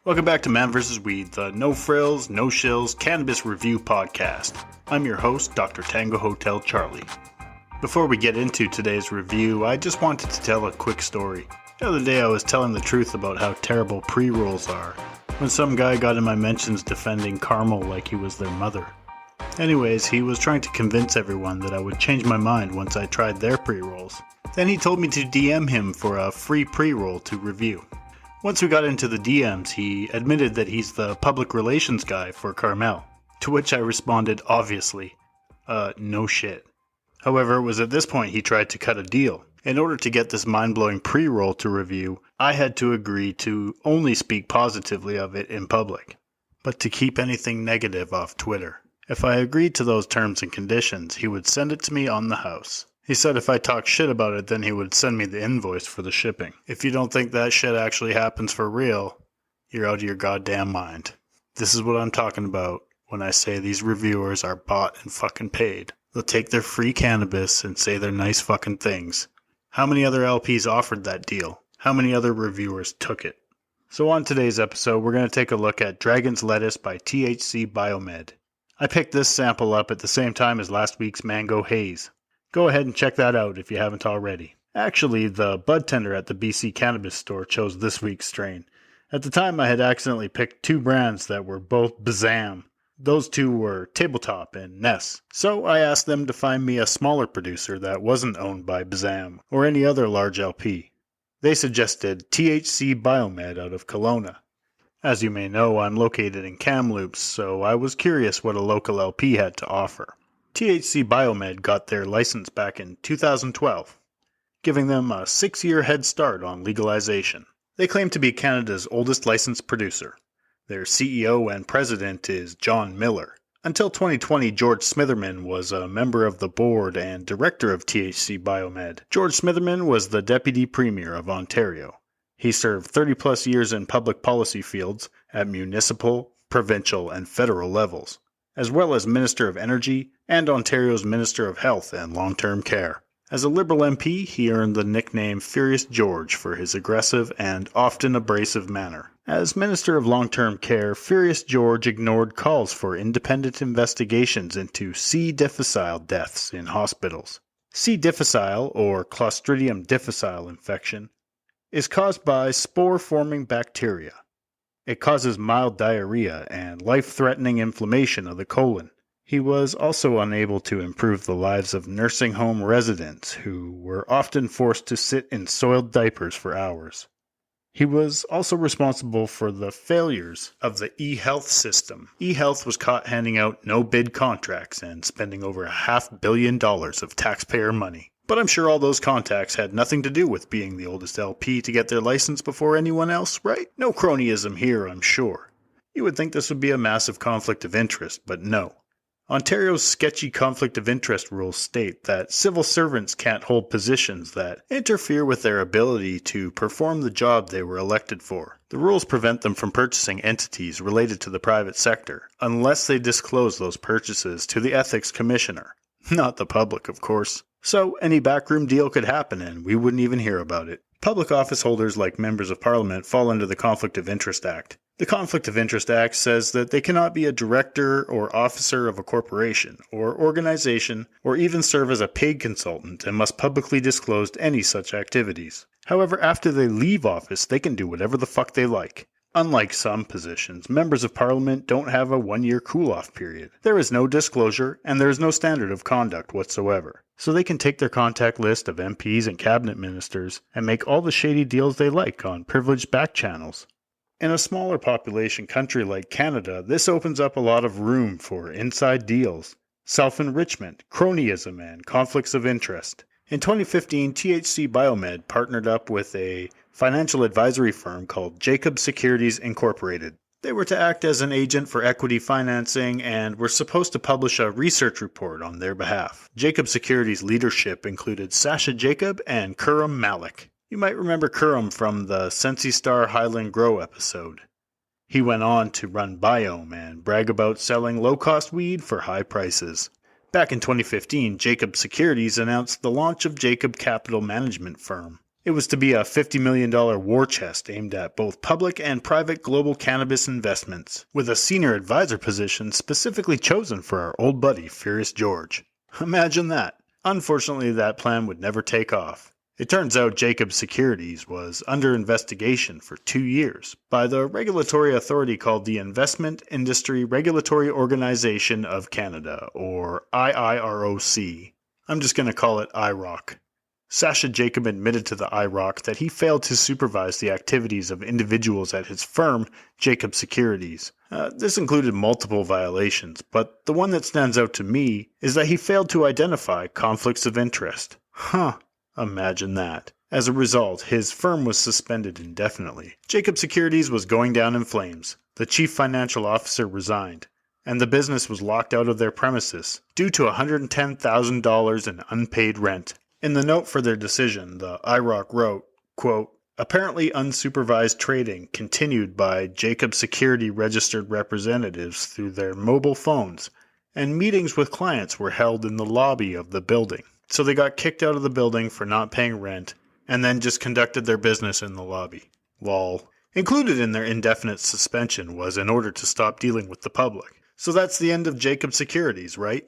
Welcome back to Man vs. Weed, the no frills, no shills cannabis review podcast. I'm your host, Dr. Tango Hotel Charlie. Before we get into today's review, I just wanted to tell a quick story. The other day I was telling the truth about how terrible pre-rolls are, when some guy got in my mentions defending Carmel like he was their mother. Anyways, he was trying to convince everyone that I would change my mind once I tried their pre-rolls. Then he told me to DM him for a free pre-roll to review. Once we got into the DMs, he admitted that he's the public relations guy for Carmel, to which I responded, obviously, no shit. However, it was at this point he tried to cut a deal. In order to get this mind-blowing pre-roll to review, I had to agree to only speak positively of it in public, but to keep anything negative off Twitter. If I agreed to those terms and conditions, he would send it to me on the house. He said if I talked shit about it, then he would send me the invoice for the shipping. If you don't think that shit actually happens for real, you're out of your goddamn mind. This is what I'm talking about when I say these reviewers are bought and fucking paid. They'll take their free cannabis and say their nice fucking things. How many other LPs offered that deal? How many other reviewers took it? So on today's episode, we're going to take a look at Dragon's Lettuce by THC Biomed. I picked this sample up at the same time as last week's Mango Haze. Go ahead and check that out if you haven't already. Actually, the bud tender at the BC Cannabis Store chose this week's strain. At the time, I had accidentally picked two brands that were both Bazam. Those two were Tabletop and Ness. So I asked them to find me a smaller producer that wasn't owned by Bazam or any other large LP. They suggested THC Biomed out of Kelowna. As you may know, I'm located in Kamloops, so I was curious what a local LP had to offer. THC Biomed got their license back in 2012, giving them a 6-year head start on legalization. They claim to be Canada's oldest licensed producer. Their CEO and president is John Miller. Until 2020, George Smitherman was a member of the board and director of THC Biomed. George Smitherman was the Deputy Premier of Ontario. He served 30-plus years in public policy fields at municipal, provincial, and federal levels, as well as Minister of Energy and Ontario's Minister of Health and Long-Term Care. As a Liberal MP, he earned the nickname Furious George for his aggressive and often abrasive manner. As Minister of Long-Term Care, Furious George ignored calls for independent investigations into C. difficile deaths in hospitals. C. difficile, or Clostridium difficile infection, is caused by spore-forming bacteria. It causes mild diarrhea and life-threatening inflammation of the colon. He was also unable to improve the lives of nursing home residents who were often forced to sit in soiled diapers for hours. He was also responsible for the failures of the e-health system. E-health was caught handing out no-bid contracts and spending over $500 million of taxpayer money. But I'm sure all those contacts had nothing to do with being the oldest LP to get their license before anyone else, right? No cronyism here, I'm sure. You would think this would be a massive conflict of interest, but no. Ontario's sketchy conflict of interest rules state that civil servants can't hold positions that interfere with their ability to perform the job they were elected for. The rules prevent them from purchasing entities related to the private sector, unless they disclose those purchases to the Ethics Commissioner. Not the public, of course. So any backroom deal could happen and we wouldn't even hear about it. Public office holders like members of parliament fall under the Conflict of Interest Act. The Conflict of Interest Act says that they cannot be a director or officer of a corporation or organization or even serve as a paid consultant and must publicly disclose any such activities. However, after they leave office, they can do whatever the fuck they like. Unlike some positions, members of parliament don't have a 1-year cool-off period. There is no disclosure, and there is no standard of conduct whatsoever. So they can take their contact list of MPs and cabinet ministers and make all the shady deals they like on privileged back channels. In a smaller population country like Canada, this opens up a lot of room for inside deals, self-enrichment, cronyism, and conflicts of interest. In 2015, THC Biomed partnered up with a financial advisory firm called Jacob Securities Incorporated. They were to act as an agent for equity financing and were supposed to publish a research report on their behalf. Jacob Securities' leadership included Sasha Jacob and Khurram Malik. You might remember Khurram from the Sensi Star Highland Grow episode. He went on to run Biome and brag about selling low-cost weed for high prices. Back in 2015, Jacob Securities announced the launch of Jacob Capital Management Firm. It was to be a $50 million war chest aimed at both public and private global cannabis investments, with a senior advisor position specifically chosen for our old buddy Furious George. Imagine that. Unfortunately, that plan would never take off. It turns out Jacob Securities was under investigation for 2 years by the regulatory authority called the Investment Industry Regulatory Organization of Canada, or IIROC. I'm just going to call it IROC. Sasha Jacob admitted to the IROC that he failed to supervise the activities of individuals at his firm, Jacob Securities. This included multiple violations, but the one that stands out to me is that he failed to identify conflicts of interest. Imagine that. As a result, his firm was suspended indefinitely. Jacob Securities was going down in flames. The chief financial officer resigned, and the business was locked out of their premises due to $110,000 in unpaid rent. In the note for their decision, the IROC wrote, quote, "Apparently unsupervised trading continued by Jacob Security registered representatives through their mobile phones, and meetings with clients were held in the lobby of the building." So they got kicked out of the building for not paying rent, and then just conducted their business in the lobby. Lol. Included in their indefinite suspension was an order to stop dealing with the public. So that's the end of Jacob Securities, right?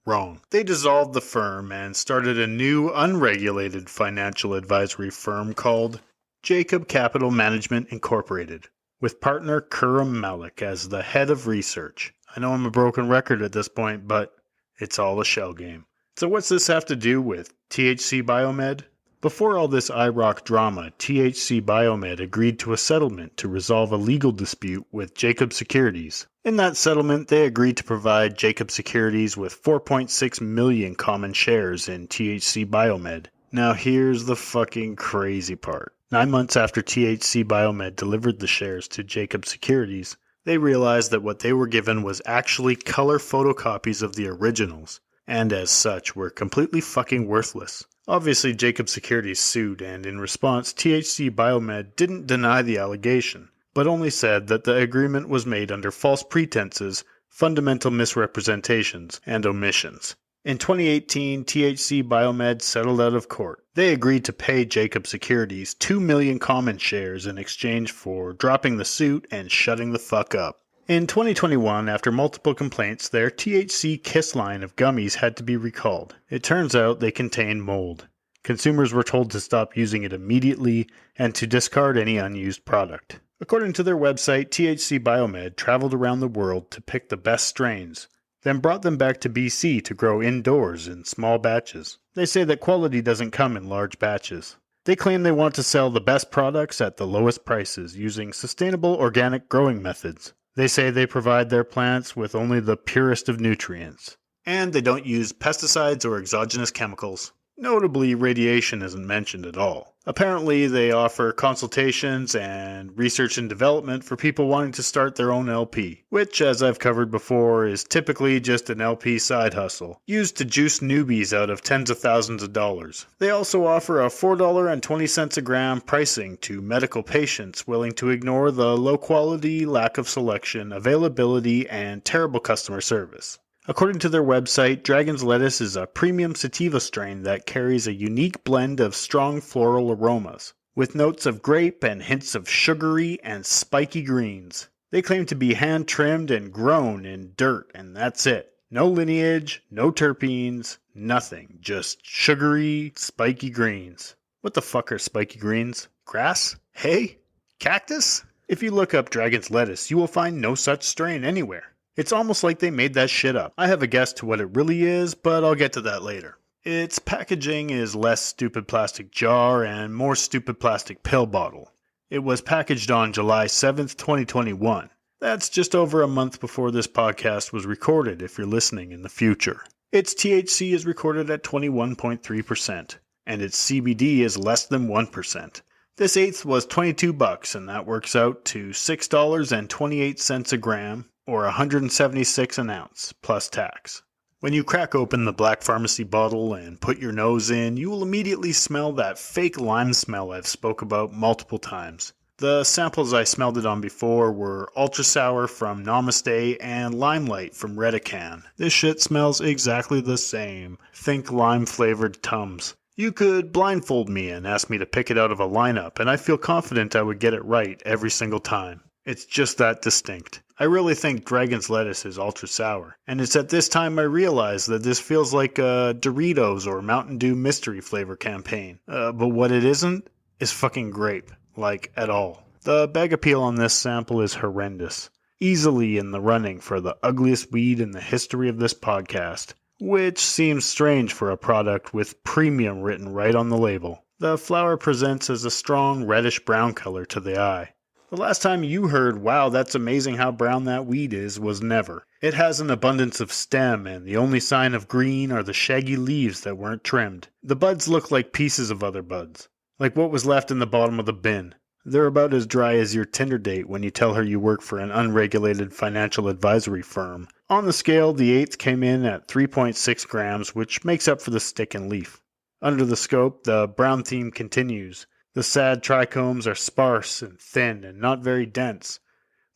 Wrong. They dissolved the firm and started a new, unregulated financial advisory firm called Jacob Capital Management Incorporated, with partner Khurram Malik as the head of research. I know I'm a broken record at this point, but it's all a shell game. So what's this have to do with THC Biomed? Before all this IROC drama, THC Biomed agreed to a settlement to resolve a legal dispute with Jacob Securities. In that settlement, they agreed to provide Jacob Securities with 4.6 million common shares in THC Biomed. Now here's the fucking crazy part. 9 months after THC Biomed delivered the shares to Jacob Securities, they realized that what they were given was actually color photocopies of the originals, and as such were completely fucking worthless. Obviously, Jacob Securities sued, and in response, THC Biomed didn't deny the allegation, but only said that the agreement was made under false pretenses, fundamental misrepresentations, and omissions. In 2018, THC Biomed settled out of court. They agreed to pay Jacob Securities 2 million common shares in exchange for dropping the suit and shutting the fuck up. In 2021, after multiple complaints, their THC Kiss line of gummies had to be recalled. It turns out they contain mold. Consumers were told to stop using it immediately and to discard any unused product. According to their website, THC Biomed traveled around the world to pick the best strains, then brought them back to BC to grow indoors in small batches. They say that quality doesn't come in large batches. They claim they want to sell the best products at the lowest prices using sustainable organic growing methods. They say they provide their plants with only the purest of nutrients. And they don't use pesticides or exogenous chemicals. Notably, radiation isn't mentioned at all. Apparently, they offer consultations and research and development for people wanting to start their own LP, which, as I've covered before, is typically just an LP side hustle, used to juice newbies out of tens of thousands of dollars. They also offer a $4.20 a gram pricing to medical patients willing to ignore the low quality, lack of selection, availability, and terrible customer service. According to their website, Dragon's Lettuce is a premium sativa strain that carries a unique blend of strong floral aromas, with notes of grape and hints of sugary and spiky greens. They claim to be hand-trimmed and grown in dirt, and that's it. No lineage, no terpenes, nothing. Just sugary, spiky greens. What the fuck are spiky greens? Grass? Hay? Cactus? If you look up Dragon's Lettuce, you will find no such strain anywhere. It's almost like they made that shit up. I have a guess to what it really is, but I'll get to that later. Its packaging is less stupid plastic jar and more stupid plastic pill bottle. It was packaged on July 7th, 2021. That's just over a month before this podcast was recorded if you're listening in the future. Its THC is recorded at 21.3%, and its CBD is less than 1%. This eighth was $22, and that works out to $6.28 a gram, or $176 an ounce, plus tax. When you crack open the Black Pharmacy bottle and put your nose in, you will immediately smell that fake lime smell I've spoke about multiple times. The samples I smelled it on before were Ultra Sour from Namaste and Limelight from Redican. This shit smells exactly the same. Think lime-flavored Tums. You could blindfold me and ask me to pick it out of a lineup, and I feel confident I would get it right every single time. It's just that distinct. I really think Dragon's Lettuce is ultra sour, and it's at this time I realize that this feels like a Doritos or Mountain Dew mystery flavor campaign. But what it isn't is fucking grape, like at all. The bag appeal on this sample is horrendous. Easily in the running for the ugliest weed in the history of this podcast, which seems strange for a product with premium written right on the label. The flower presents as a strong reddish-brown color to the eye. The last time you heard, "Wow, that's amazing how brown that weed is," was never. It has an abundance of stem, and the only sign of green are the shaggy leaves that weren't trimmed. The buds look like pieces of other buds, like what was left in the bottom of the bin. They're about as dry as your Tinder date when you tell her you work for an unregulated financial advisory firm. On the scale, the eighth came in at 3.6 grams, which makes up for the stick and leaf. Under the scope, the brown theme continues. The sad trichomes are sparse and thin and not very dense.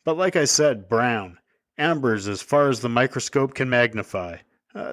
But like I said, brown. Ambers as far as the microscope can magnify.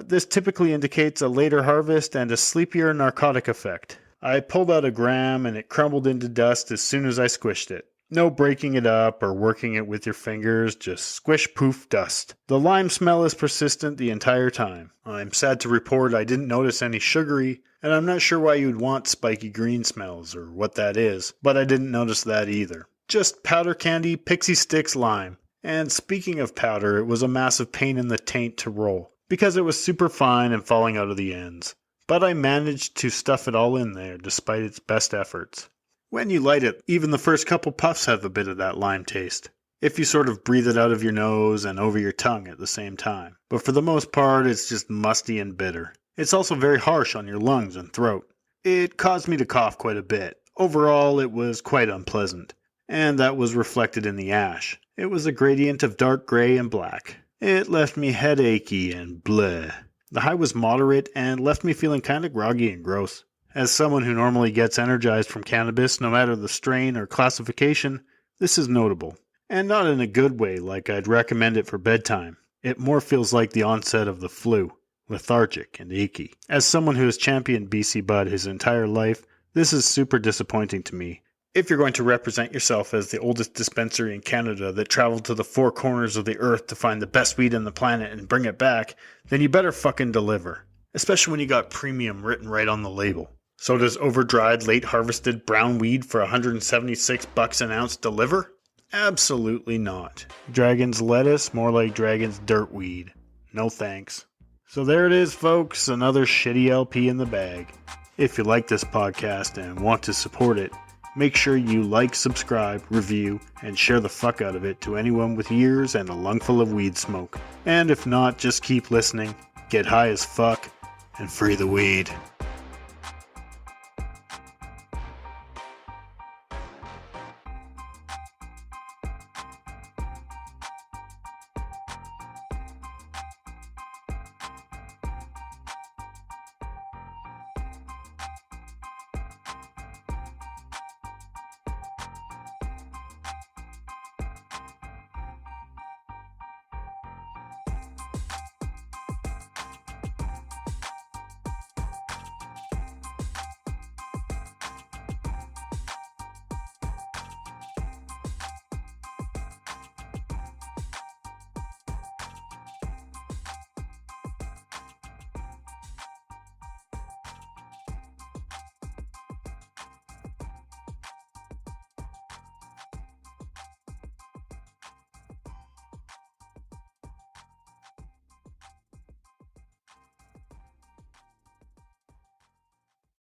This typically indicates a later harvest and a sleepier narcotic effect. I pulled out a gram and it crumbled into dust as soon as I squished it. No breaking it up or working it with your fingers, just squish poof dust. The lime smell is persistent the entire time. I'm sad to report I didn't notice any sugary, and I'm not sure why you'd want spiky green smells or what that is, but I didn't notice that either. Just powder candy, pixie sticks, lime. And speaking of powder, it was a massive pain in the taint to roll, because it was super fine and falling out of the ends. But I managed to stuff it all in there despite its best efforts. When you light it, even the first couple puffs have a bit of that lime taste, if you sort of breathe it out of your nose and over your tongue at the same time. But for the most part, it's just musty and bitter. It's also very harsh on your lungs and throat. It caused me to cough quite a bit. Overall, it was quite unpleasant, and that was reflected in the ash. It was a gradient of dark gray and black. It left me headachy and bleh. The high was moderate and left me feeling kind of groggy and gross. As someone who normally gets energized from cannabis, no matter the strain or classification, this is notable. And not in a good way like I'd recommend it for bedtime. It more feels like the onset of the flu, lethargic and achy. As someone who has championed BC Bud his entire life, this is super disappointing to me. If you're going to represent yourself as the oldest dispensary in Canada that traveled to the four corners of the earth to find the best weed on the planet and bring it back, then you better fucking deliver. Especially when you got premium written right on the label. So does over-dried, late-harvested brown weed for $176 an ounce deliver? Absolutely not. Dragon's lettuce, more like Dragon's dirt weed. No thanks. So there it is, folks, another shitty LP in the bag. If you like this podcast and want to support it, make sure you like, subscribe, review, and share the fuck out of it to anyone with ears and a lungful of weed smoke. And if not, just keep listening, get high as fuck, and free the weed.